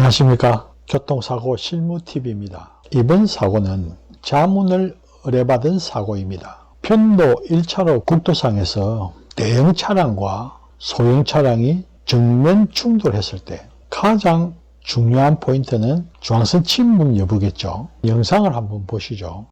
안녕하십니까. 교통사고 실무TV입니다. 이번 사고는 자문을 의뢰받은 사고입니다. 편도 1차로 국도상에서 대형 차량과 소형 차량이 정면 충돌했을 때 가장 중요한 포인트는 중앙선 침범 여부겠죠. 영상을 한번 보시죠.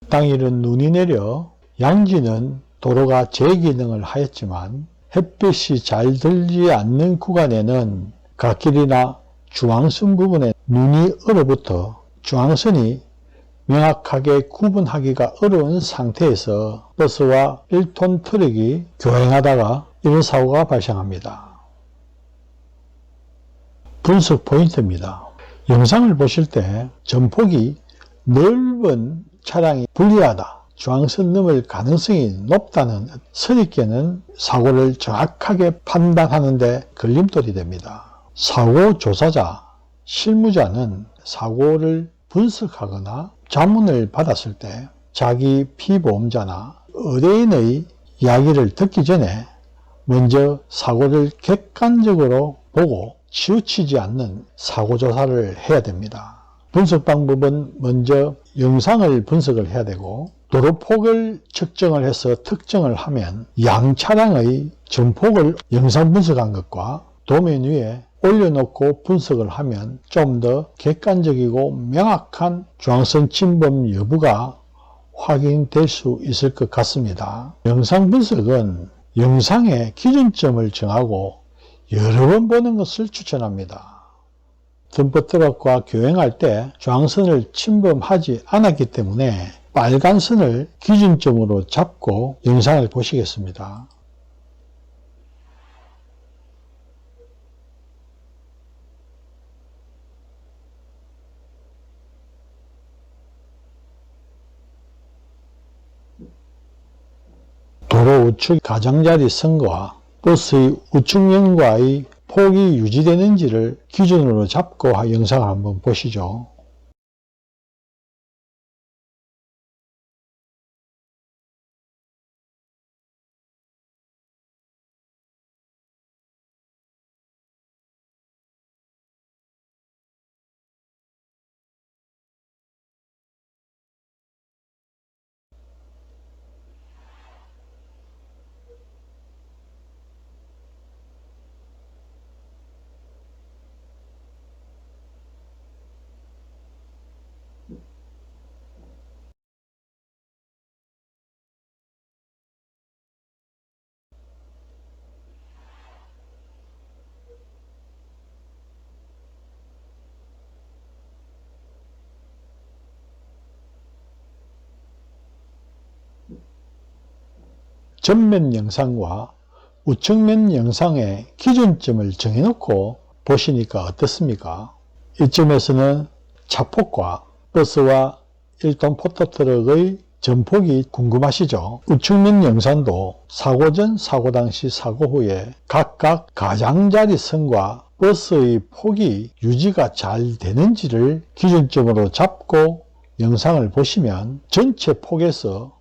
당일은 눈이 내려 양지는 도로가 재기능을 하였지만 햇빛이 잘 들지 않는 구간에는 갓길이나 중앙선 부분에 눈이 얼어붙어 중앙선이 명확하게 구분하기가 어려운 상태에서 버스와 1톤 트럭이 교행하다가 이런 사고가 발생합니다. 분석 포인트입니다. 영상을 보실 때 전폭이 넓은 차량이 불리하다, 중앙선 넘을 가능성이 높다는 선입견은 사고를 정확하게 판단하는 데 걸림돌이 됩니다. 사고 조사자, 실무자는 사고를 분석하거나 자문을 받았을 때 자기 피보험자나 의뢰인의 이야기를 듣기 전에 먼저 사고를 객관적으로 보고 치우치지 않는 사고조사를 해야 됩니다. 분석 방법은 먼저 영상을 분석을 해야 되고 도로폭을 측정을 해서 특정을 하면 양 차량의 전폭을 영상 분석한 것과 도면 위에 올려놓고 분석을 하면 좀 더 객관적이고 명확한 중앙선 침범 여부가 확인될 수 있을 것 같습니다. 영상 분석은 영상의 기준점을 정하고 여러 번 보는 것을 추천합니다. 덤프트럭과 교행할 때 중앙선을 침범하지 않았기 때문에 빨간 선을 기준점으로 잡고 영상을 보시겠습니다. 도로 우측 가장자리 선과 버스의 우측면과의 폭이 유지되는지를 기준으로 잡고 영상을 한번 보시죠. 전면 영상과 우측면 영상의 기준점을 정해놓고 보시니까 어떻습니까? 이쯤에서는 차폭과 버스와 1톤 포터트럭의 전폭이 궁금하시죠? 우측면 영상도 사고 전, 사고 당시, 사고 후에 각각 가장자리 선과 버스의 폭이 유지가 잘 되는지를 기준점으로 잡고 영상을 보시면 전체 폭에서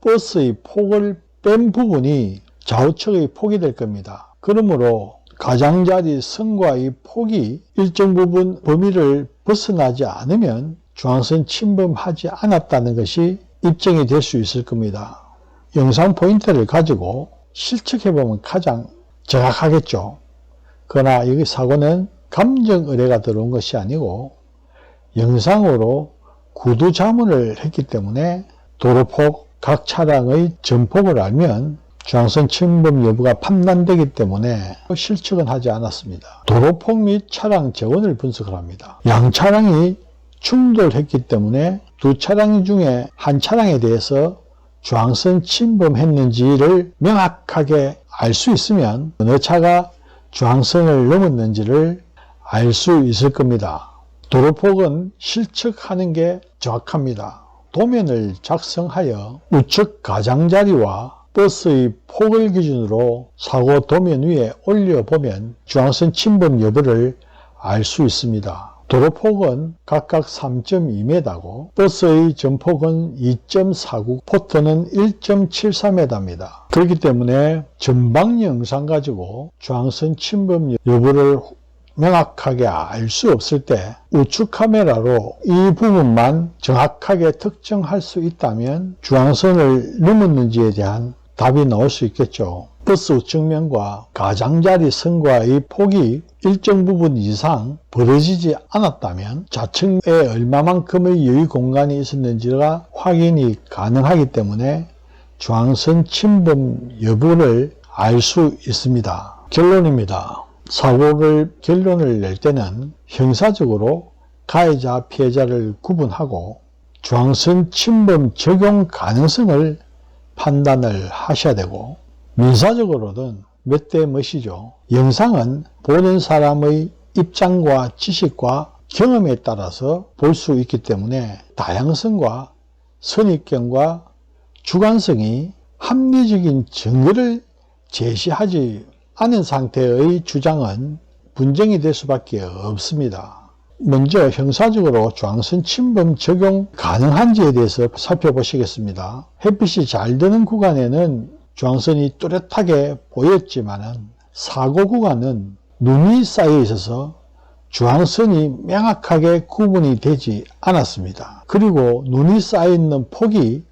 버스의 폭을 뺀 부분이 좌우측의 폭이 될 겁니다. 그러므로 가장자리 선과의 폭이 일정 부분 범위를 벗어나지 않으면 중앙선 침범하지 않았다는 것이 입증이 될 수 있을 겁니다. 영상 포인트를 가지고 실측해보면 가장 정확하겠죠. 그러나 이 사고는 감정 의뢰가 들어온 것이 아니고 영상으로 구두 자문을 했기 때문에 도로폭 각 차량의 전폭을 알면 중앙선 침범 여부가 판단되기 때문에 실측은 하지 않았습니다. 도로폭 및 차량 재원을 분석을 합니다. 양 차량이 충돌했기 때문에 두 차량 중에 한 차량에 대해서 중앙선 침범했는지를 명확하게 알 수 있으면 어느 차가 중앙선을 넘었는지를 알 수 있을 겁니다. 도로폭은 실측하는 게 정확합니다. 도면을 작성하여 우측 가장자리와 버스의 폭을 기준으로 사고 도면 위에 올려보면 중앙선 침범 여부를 알 수 있습니다. 도로폭은 각각 3.2m고 버스의 전폭은 2.49, 포터는 1.73m입니다. 그렇기 때문에 전방 영상 가지고 중앙선 침범 여부를 명확하게 알 수 없을 때 우측 카메라로 이 부분만 정확하게 특정할 수 있다면 중앙선을 넘었는지에 대한 답이 나올 수 있겠죠. 버스 우측면과 가장자리 선과의 폭이 일정 부분 이상 벌어지지 않았다면 좌측에 얼마만큼의 여유 공간이 있었는지가 확인이 가능하기 때문에 중앙선 침범 여부를 알 수 있습니다. 결론입니다. 사고를 결론을 낼 때는 형사적으로 가해자, 피해자를 구분하고 중앙선 침범 적용 가능성을 판단을 하셔야 되고, 민사적으로는 몇 대 몇이죠. 영상은 보는 사람의 입장과 지식과 경험에 따라서 볼 수 있기 때문에 다양성과 선입견과 주관성이 합리적인 증거를 제시하지 않은 상태의 주장은 분쟁이 될 수밖에 없습니다. 먼저 형사적으로 중앙선 침범 적용 가능한지에 대해서 살펴보시겠습니다. 햇빛이 잘 드는 구간에는 중앙선이 뚜렷하게 보였지만 사고 구간은 눈이 쌓여 있어서 중앙선이 명확하게 구분이 되지 않았습니다. 그리고 눈이 쌓여 있는 폭이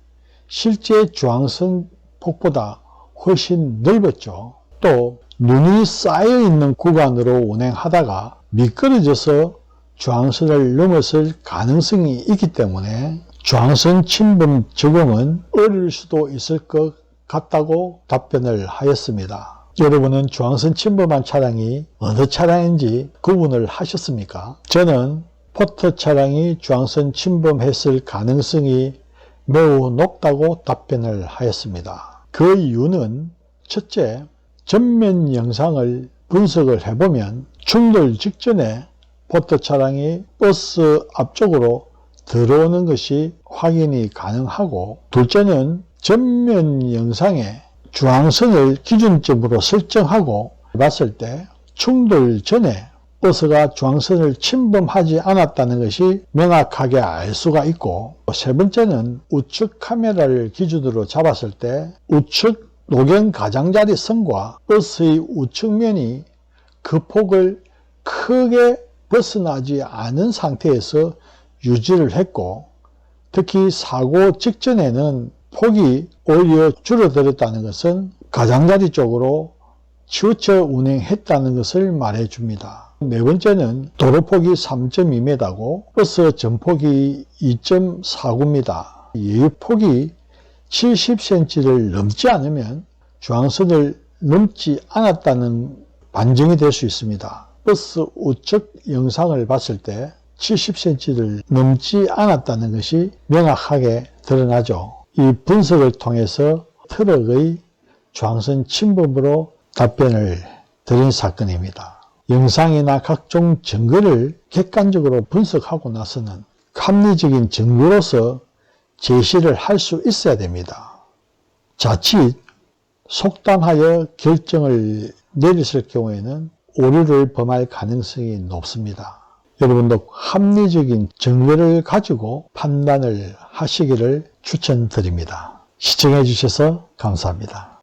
실제 중앙선 폭보다 훨씬 넓었죠. 또 눈이 쌓여 있는 구간으로 운행하다가 미끄러져서 중앙선을 넘어설 가능성이 있기 때문에 중앙선 침범 적용은 어려울 수도 있을 것 같다고 답변을 하였습니다. 여러분은 중앙선 침범한 차량이 어느 차량인지 구분을 하셨습니까? 저는 포터 차량이 중앙선 침범했을 가능성이 매우 높다고 답변을 하였습니다. 그 이유는 첫째, 전면 영상을 분석을 해보면 충돌 직전에 포터 차량이 버스 앞쪽으로 들어오는 것이 확인이 가능하고, 둘째는 전면 영상에 중앙선을 기준점으로 설정하고 봤을 때 충돌 전에 버스가 중앙선을 침범하지 않았다는 것이 명확하게 알 수가 있고, 세 번째는 우측 카메라를 기준으로 잡았을 때 우측 노경 가장자리 선과 버스의 우측면이 그 폭을 크게 벗어나지 않은 상태에서 유지를 했고, 특히 사고 직전에는 폭이 오히려 줄어들었다는 것은 가장자리 쪽으로 치우쳐 운행했다는 것을 말해줍니다. 네 번째는 도로폭이 3.2m고 버스 전폭이 2.49m, 여유폭이 70cm를 넘지 않으면 중앙선을 넘지 않았다는 반증이 될 수 있습니다. 버스 우측 영상을 봤을 때 70cm를 넘지 않았다는 것이 명확하게 드러나죠. 이 분석을 통해서 트럭의 중앙선 침범으로 답변을 드린 사건입니다. 영상이나 각종 증거를 객관적으로 분석하고 나서는 합리적인 증거로서 제시를 할 수 있어야 됩니다. 자칫 속단하여 결정을 내렸을 경우에는 오류를 범할 가능성이 높습니다. 여러분도 합리적인 증거를 가지고 판단을 하시기를 추천드립니다. 시청해 주셔서 감사합니다.